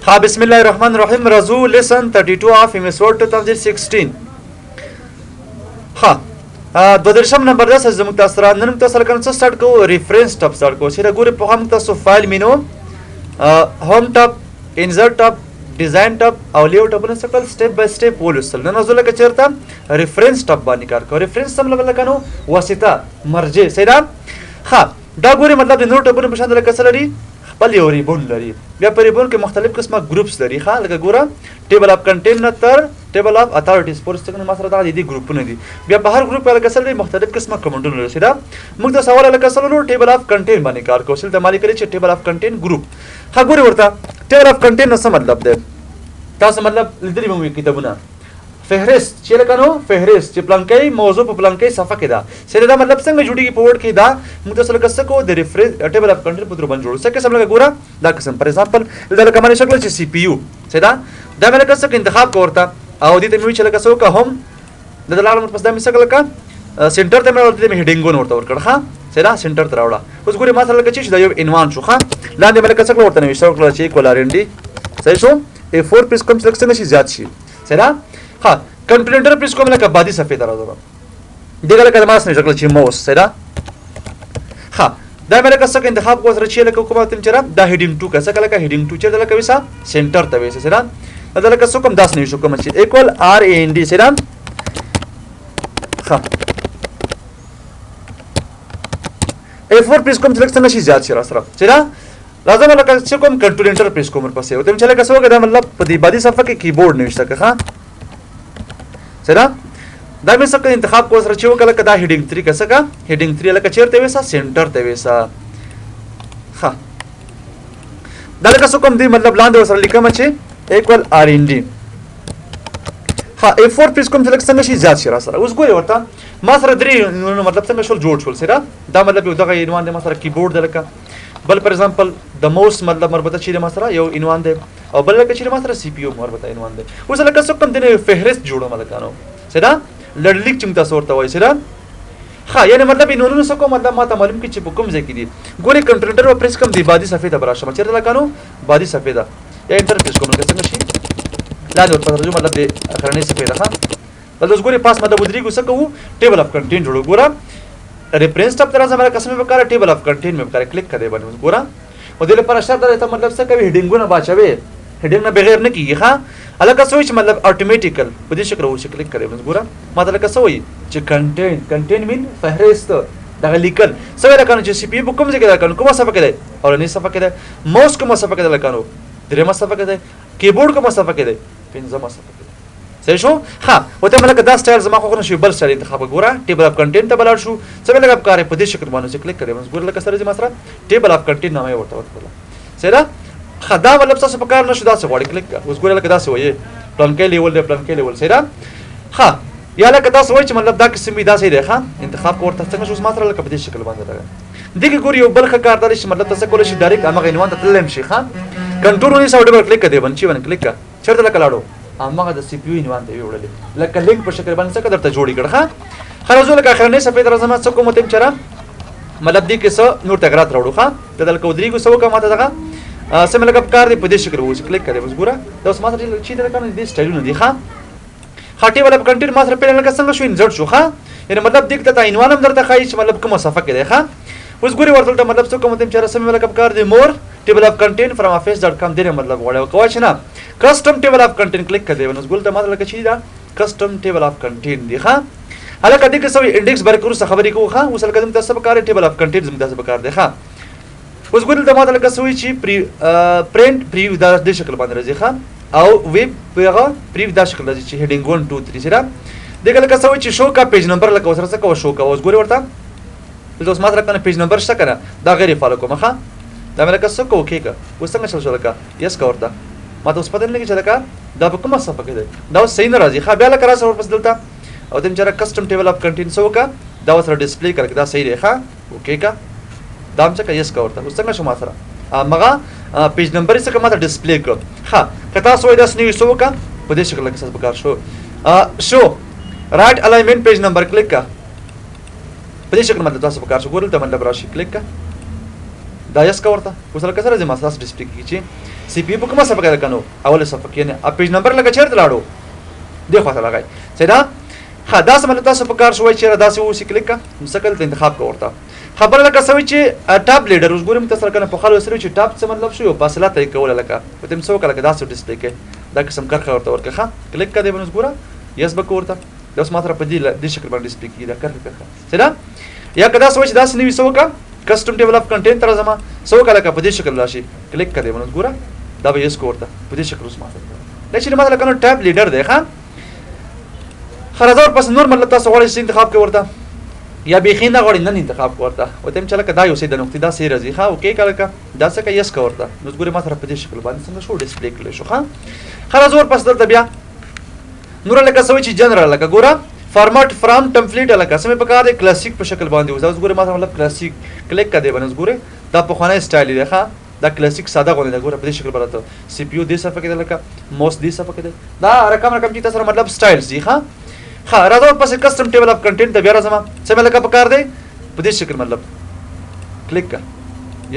ها بسم الله الرحمن الرحیم رزو لیسن 32 اف ایمسورد 2016 ها دو درشم نمبر 10 زموږ تاسو را نن تاسو سره څه سٹارټ کوو ریفرنس ټاپ سٹارټ کوو چې دا ګوره په هم تاسو فایل مینو هوم ټاپ انسرټ ټاپ ډیزاین ټاپ او لیو ټاپونه سکل سټیپ بای سټیپ ولوسل نن زه لکه چیرته ریفرنس ټاپ باندې کار کوم ریفرنس سم لکه واسطه مرجع سیدا ها دا ګوره مطلب د نور ټاپونه په شان لکه سره خپل یو ریبون لري بیا په ریبون کې مختلف قسمه ګروپس لري ښه لکه ګوره ټیبل اف کنټینټ نه تر ټیبل اف اتھارټیز پورې څنګه ما سره دا دي ګروپونه دي بیا په هر ګروپ کې لکه سره مختلف قسمه کمنټونه لري سیدا موږ د سوال لکه سره ټیبل اف کنټینټ باندې کار کوو چې د مالی کړي چې ټیبل اف کنټینټ ګروپ ها ګوره ورته ټیبل اف کنټینټ څه مطلب دی تاسو مطلب لیدلی مو کتابونه فهرست چې لکه نو فهرست چې پلانکې موضوع په پلانکې صفحه کې دا سره دا مطلب څنګه جوړیږي په ورډ کې دا موږ تاسو لکه څه کو د ریفرنس ټیبل اف کنټینټ په تر باندې جوړو څه قسم لکه ګوره دا قسم پر ایگزامپل دا لکه معنی شکل چې سی پی یو سره دا مې لکه څه انتخاب کوورته او دې ته مې چې لکه څه کو هم د لاړم پس دا مې څه لکه سنټر ته مې ورته مې هډینګون ورته ورکړ ها سره سنټر ته راوړه اوس ګوره ما سره لکه چې دا یو عنوان شو ها لاندې مې لکه څه ورته نو شو کړل چې کولارندي صحیح شو A4 پیس کوم څه نشي زیات شي سره ها کنټینټر پیس کوم لکه بادي صفحه درازه دغه لکه ما سره شکل چې موس سره ها دا مې لکه څه انتخاب کو سره چې لکه کومه تم چر دا هډینګ 2 کسه لکه هډینګ 2 چې لکه وسا سنټر ته وسه سره دا لکه څه کوم داس نه شو کوم چې ایکوال ار ا ان ډي سره ها A4 پیس کوم څه نشي زیات شي سره سره لازم لکه چې کوم کنټینټر پیس کوم پسې او تم چې لکه څه دا مطلب په دې بادي صفحه کې کیبورډ نوشته که ها سره دا مې څه انتخاب کو سره چې وکړه کدا هډینګ 3 کسه کا هډینګ 3 لکه چیرته وېسا سنټر ته وېسا ها دا لکه څه کوم دی مطلب لاندې سره لیکم چې ایکوال ار ان ډي ها A4 پیس کوم څه څنګه شي زیات شي را سره اوس ګوري ورته ما سره درې مطلب څنګه شول جوړ شول سره دا مطلب یو دغه عنوان دی ما سره کیبورډ دلکه بل پر ایگزامپل د موس مطلب مربوطه چې ما سره یو عنوان دی او بل لکه چې ما سره سی پی یو مربوطه عنوان دی اوس لکه څه کوم د فهرست جوړو ملکانو سره لړلیک چې تاسو ورته وایي سره ها یعنی مطلب عنوانونه څه کوم مطلب ما ته معلوم کی چې په کوم ځای کې دي ګوري کنټینټر او پریس کوم دی بادي صفحه ته براشه چې لکانو بادي صفحه ده یا انټر پریس کوم څنګه شي لاندې ورته ترجمه مطلب د اخرنۍ صفحه ده ها بل اوس ګوري پاس مطلب ودرېږو څه کوو ټیبل اف کنټینټ جوړو ګوره ریفرنس ټاپ تر ځمره قسمه وکړه ټیبل اف کنټینټ مې وکړه کلیک کړئ باندې ګوره او د لپاره شرط دا ته مطلب څه کوي هډینګونه باچوي هډینګ نه بغیر نه کیږي ها الکه سوچ مطلب اتوماتیکل په دې شکل وو کلیک کړئ باندې ګوره مطلب څه وایي چې کنټینټ مین فهرست دا لیکل څه ویل کنه چې سی پی کوم ځای کې دا کنه کومه صفحه کې ده او نه صفحه کې ده ماوس کومه صفحه کې ده لکانو درېمه صفحه کې ده کیبورډ کومه صفحه کې ده پنځمه صفحه کې ده صحیح شو ها وته ملګری دا سټایل زما خو نه شي بل سټایل انتخاب ګوره ټیبل اف کنټینټ ته بلار شو څه ویل غو کار په دې شکل باندې کلیک کړئ باندې ګوره لکه سره زما سره ټیبل اف کنټینټ نامه ورته ورکړه سره خدا مطلب تاسو په کار نشو دا څه وړي کلیک کړه اوس ګوره لکه دا څه وایي پلان کې لیول دی پلان کې لیول سره ها یا لکه تاسو وایي چې مطلب دا قسم دا صحیح دی ښا انتخاب کوړه څنګه شو زما سره لکه په دې شکل باندې راغی دغه ګوري یو بل کار دا چې مطلب تاسو کولای شئ ډایرکټ هغه عنوان ته تللی شي ښا کنټرول یې ساو ډبل کلیک کړئ باندې کلیک کړه چیرته لکه لاړو هغه د سی پی یو عنوان ته وړل لکه لینک په شکل باندې څنګه درته جوړی کړه ښا خلاص لکه اخرنۍ صفحه درځم څه کوم ته چر مطلب دې کې څه نور تغیرات راوړو ښا د دلته ودرېږو څه وکړه ماته دغه سم لکه کار دې په دې شکل وو کلیک کړئ بس ګوره دا اوس ماته چې دا کنه دې سټایلونه دي ښا خاطی ولا کنټینټ ما سره په لکه څنګه شو انزرټ شو ښا یعنی مطلب دې ته عنوان هم درته خایي چې مطلب کومه صفحه کې ده ښا اوس ګوري ورته مطلب څه کوم ته چر سم لکه کار دې مور ټیبل اف کنټینټ فرام office.com دې مطلب وړو کوای چې نه کسٹم ټیبل اف کنټینټ کلیک کړئ نو ګول ته ماته لکه چې دا کسٹم ټیبل اف کنټینټ دی ښا هله کدی کې سوې انډیکس برکرو څه خبرې کوو ښا اوس لکه تاسو په کار ټیبل اف کنټینټ زم تاسو په کار دی ښا اوس ګول ته ماته لکه سوې چې پرینټ پریو دا د شکل باندې راځي ښا او ویب پیغه پریو دا شکل راځي چې هډینګ 1 2 3 سره دغه لکه سوې چې شو کا پیج نمبر لکه وسره څه کو شو کا اوس ګوري ورته اوس ماته کنه پیج نمبر شته کنه دا غیر فالو کوم ښا دا مې لکه څه کو کېګه اوس څنګه شو لکه یس کا ورته ما ته اوس پته نه لګی چې لکه دا په کومه صفحه کې ده دا اوس صحیح نه راځي ښا بیا لکه راځه ورپس دلته او تم چېرې کسٹم ټیبل اف کنټینټ سو کا دا وسره ډسپلی کړه دا صحیح دی ښا اوکې کا دا هم څه یس کا ورته اوس څنګه شو ما سره مغه پیج نمبر یې څنګه ما ته ډسپلی کړ ښا کته سوې دا سنوي سو کا په دې شکل کې څه بکار شو رائټ الاینمنت پیج نمبر کلیک کا په دې شکل مطلب تاسو بکار شو ګورل ته مطلب راشي کلیک کا دا یس کا ورته اوس لکه سره زما تاسو ډسپلی کیږي سی پی یو په کومه صفحه کې کنو اوله صفحه کې نه پیج نمبر لکه چیرته لاړو دی خو ته لګای سیدا ها دا سم تاسو په کار شوي چې دا سه وسی کلیک کا مسکل ته انتخاب کا ورته خبر لکه سوي چې ټاب لیډر اوس ګورم تاسو کنه په خالو سره چې ټاب څه مطلب شو فاصله ته کول لکه په تم سو کله دا سو ډسپلی کې دا قسم کرخه ورته ورکه ها کلیک کړئ بنوس ګوره یس به ورته دا اوس ماتره په دې شکل باندې ډسپلی کیږي دا کرخه سیدا یا کدا سوي چې دا سنوي سو کا کسٹم ټیبل اف کنټینټ تر زما سو کله کا په دې شکل راشي کلیک کړئ بنوس ګوره دا به یس کوړه په دې شکل اوس ماته دا چې مطلب کنه ټاب لیډر دی ها خرازور پس نور مطلب تاسو غواړئ انتخاب کې ورته یا بيخي نه غواړئ نن انتخاب ورته وته چې لکه دا یو سید نقطې دا سي رزي ها اوکې کله کا دا څه کې یس ورته نو ګوره ماته په دې شکل باندې څنګه شو ډسپلی کړل شو ها خرازور پس دلته بیا نور لکه سوي چې جنرال لکه ګوره فارمټ فرام ټمپلیټ لکه سمې په کار دی کلاسیک په شکل باندې اوس ګوره ماته مطلب کلاسیک کلیک کړئ بنس ګوره دا په خوانه سټایل دی ها دا کلاسیک ساده غوړي دا ګوره په دې شکل برته سی پی یو دې صفحه کې لکه موس دې صفحه کې دا رقم چې تاسو مطلب سټایل دی ها راځو پس کسٹم ټیبل اف کنټینټ ته بیا راځم څه مې لکه په کار دی په دې شکل مطلب کلیک کا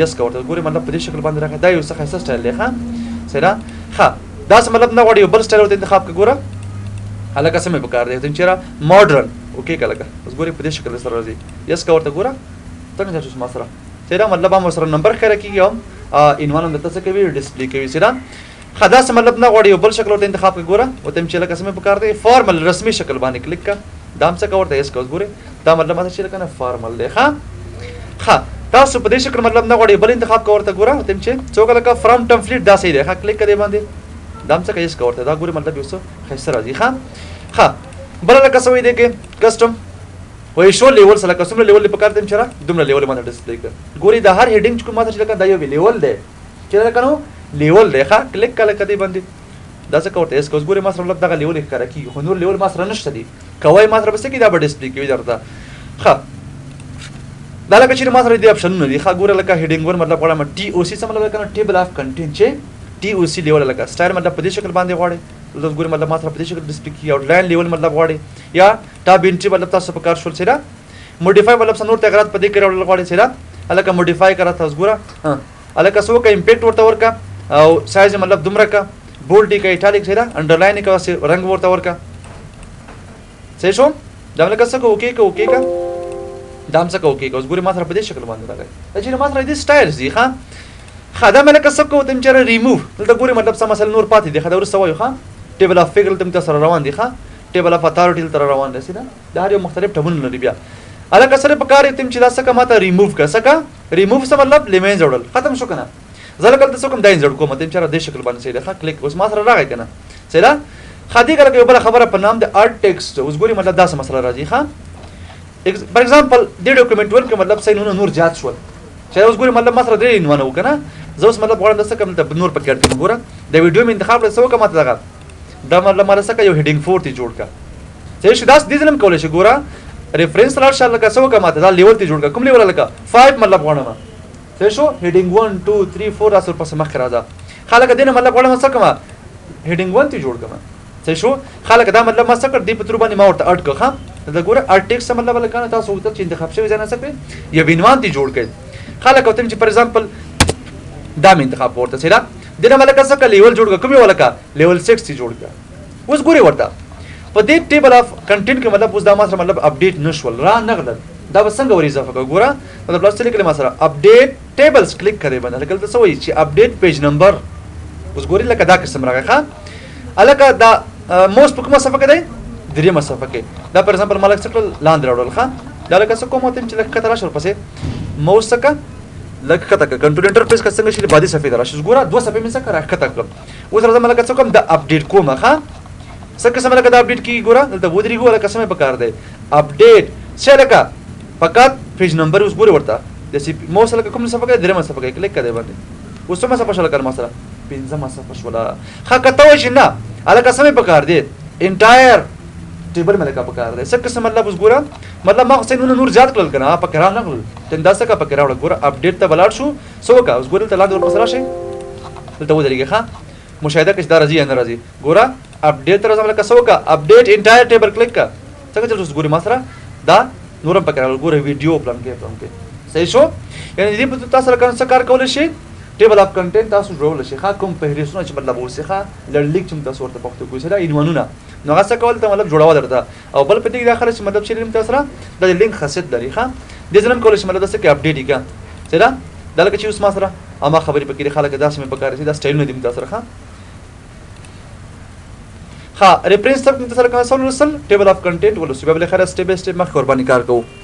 یس کا ورته ګوره مطلب په دې شکل باندې راځي دا یو څه خاصه سټایل دی ها سره ها دا څه مطلب نه غوړي بل سټایل ورته انتخاب کا ګوره هلکه څه مې په کار دی ته چیرې ماډرن اوکې کله کا اوس ګوره په دې شکل سره راځي یس کا ورته ګوره څنګه تاسو ما سره سره مطلب هم سره نمبر خره کیږي انوان د تاسو کوي ډسپلی کوي سره خدا سم مطلب نه غوړي بل شکل ورته انتخاب کې ګوره او تم چې لکه سم په کار دی فارمل رسمي شکل باندې کلیک کا دام څه ورته یس کوس ګوره دا مطلب ماته چې لکه فارمل دی ها تاسو په دې شکل مطلب نه غوړي بل انتخاب کا ورته ګوره تم چې څوک لکه فرام ټمپلیټ دا صحیح دی ها کلیک کړئ باندې دام څه یس ورته دا ګوره مطلب یو څه خسته راځي ها بل لکه سوي دی کې کسٹم وای شو لیول سره کوم لیول په کار تم چې دومره لیول باندې ډسپلی کړ ګوري دا هر هډینګ کوم ماته چې لکه دا یو لیول دی چې لکه نو لیول دی ښه کلیک کله کدی باندې دا څه کوته اس کوس ګوري ما سره مطلب دا لیول ښکارا کی خو نور لیول ما سره نشته دی کوي ما سره بس کی دا به ډسپلی کوي درته ښه دا لکه چې ما سره دی اپشن نه دی ښه ګوره لکه هډینګ ور مطلب غواړم ټي او سی څه مطلب کنه ټیبل اف کنټینټ چې ټي او سی لیول لکه سټایل مطلب په دې شکل باندې غواړي د ګوره مطلب ما سره په دې شکل ډسپلی کی آوټ لاین لیول مطلب غواړي یا ټاب انټری مطلب تاسو په کار شول سره موډیفای مطلب څنور تغیرات په دې کې راوړل غواړي سره الکه موډیفای کرا تاسو ګوره الکه سو کا امپیکټ ورته ورکا او سایز مطلب دومره کا بولډ کا ایټالیک سره انډرلاین کا رنگ ورته ورکا صحیح شو دا لکه څه کو اوکې کا دام څه کو اوکې کا اوس ګوره ما سره په دې شکل باندې راغی چې ما سره دې سټایل دی ښا خدامه لکه څه کو تم چې ریموو دلته ګوره مطلب څه مثلا نور پاتې دی خدا ورسره وایو ښا ټیبل اف فیګر تم تاسو روان دي ښا ټیبل اف اتھارټی تر روان دي سیده دا هر یو مختلف ټبونه لري بیا الکه سره په کار تم چې دا څه ماته ریموو کا څه ریموو څه مطلب لیمین جوړل ختم شو کنه زله کله تاسو کوم داین جوړ کوم تم چې را دې شکل باندې سیده ښا کلیک اوس ما سره راغی کنه سیده خدي کله یو بل خبره په نام د ارت ټیکسټ اوس ګوري مطلب دا څه مسله راځي ښا فار ایگزامپل دې ډاکومېنټ ورکه مطلب سینونه نور زیات شول چې اوس ګوري مطلب ما سره درې انوانه وکنه زه اوس مطلب غواړم داسې کوم ته نور پکې اړتم ګوره د ویډیو مې انتخاب لسو کومه ته دغه دا مطلب مال څه یو هډینګ فور تی جوړ کا چې شي داس دې زلم کولای شي ګوره ریفرنس لار شال لکه سو کومه ته دا لیول تی جوړ کا کوم لیول لکه 5 مطلب غواړم څه شو هډینګ 1 2 3 4 اسور پس مخ راځه خلک دې مطلب غواړم څه کومه هډینګ 1 تی جوړ کما څه شو خلک دا مطلب ما څه کړ دې په تر باندې ما ورته اډ کو ها دا ګوره ارت ټیکس مطلب لکه تاسو ته چې انتخاب شوی ځنه څه کوي یا وینوان تی جوړ کړي خلک او تم چې فار ایگزامپل دا مې انتخاب ورته سره دنه ملکه څه لیول جوړ کوم یو لکه لیول 6 تی جوړ کا اوس ګوري ورته په دې ټیبل اف کنټینټ کې مطلب اوس دا ما سره مطلب اپډیټ نشول را نغدل دا وسنګ ورې اضافه کو ګوره مطلب لاس لیکل ما سره اپډیټ ټیبلز کلیک کړئ باندې لکه څه وایي چې اپډیټ پیج نمبر اوس ګوري لکه دا قسم راغی ښا الکه دا موست په کومه صفحه کې دی درېمه صفحه کې دا فار ایگزامپل مالک څه لاندې راوړل ښا دا لکه څه کومه تم چې لکه کتره شو پسې موست څخه لکه کته کنټرول انټرفیس کا څنګه شي بادي صفحه درشه ګوره دوه صفحه مې څه کرا کته کړم اوس راځم لکه څه کوم د اپډیټ کومه ښا څه قسم لکه د اپډیټ کی ګوره دلته ودري ګوره قسمه پکار دی اپډیټ څه لکه فقط پیج نمبر اوس ګوره ورته د سی موس لکه کوم صفحه کې درېمه صفحه کې کلیک کړئ باندې اوس څه صفحه شل کړم مثلا پنځمه صفحه شولا ښا کته وښ نه الکه قسمه پکار دی انټایر ټیبل مې لکه پکار دی څه قسم مطلب اوس ګوره مطلب ما حسین نور زیات کړل کنه په کرا نه کړل تنداسه کا په کرا وړ ګوره اپډیټ ته بلاړ شو سو کا اوس ګوره ته لاندې ور پسرا شي دلته ودرېږي ښا مشاهده کې دا راځي نه راځي ګوره اپډیټ تر ځم لکه سو کا اپډیټ انټایر ټیبل کلیک کا څنګه چل اوس ګوره ما سره دا نورم په کرا ګوره ویډیو پلان کې صحیح شو یعنی دې په تاسو سره څه کار کول شي ټیبل اف کنټینټ تاسو جوړول شي ښه کوم فهرستونه چې مطلب اوسه ښه لړلیک چې تاسو ورته پښتو کوی سره عنوانونه نو هغه څه کول ته مطلب جوړول درته او بل په دې داخله چې مطلب چې تاسو سره د لینک خاصیت لري ښه د ځنم کول شي مطلب تاسو کې اپډیټ کا سره دلته چې اوس ما سره اما خبرې پکې خلک داسې مې پکاره شي دا سټایلونه دي تاسو سره ها ریفرنس تک تاسو سره کار سره ټیبل اف کنټینټ ولوسي به بل خیر سټیپ بای سټیپ مخ قرباني کار کوو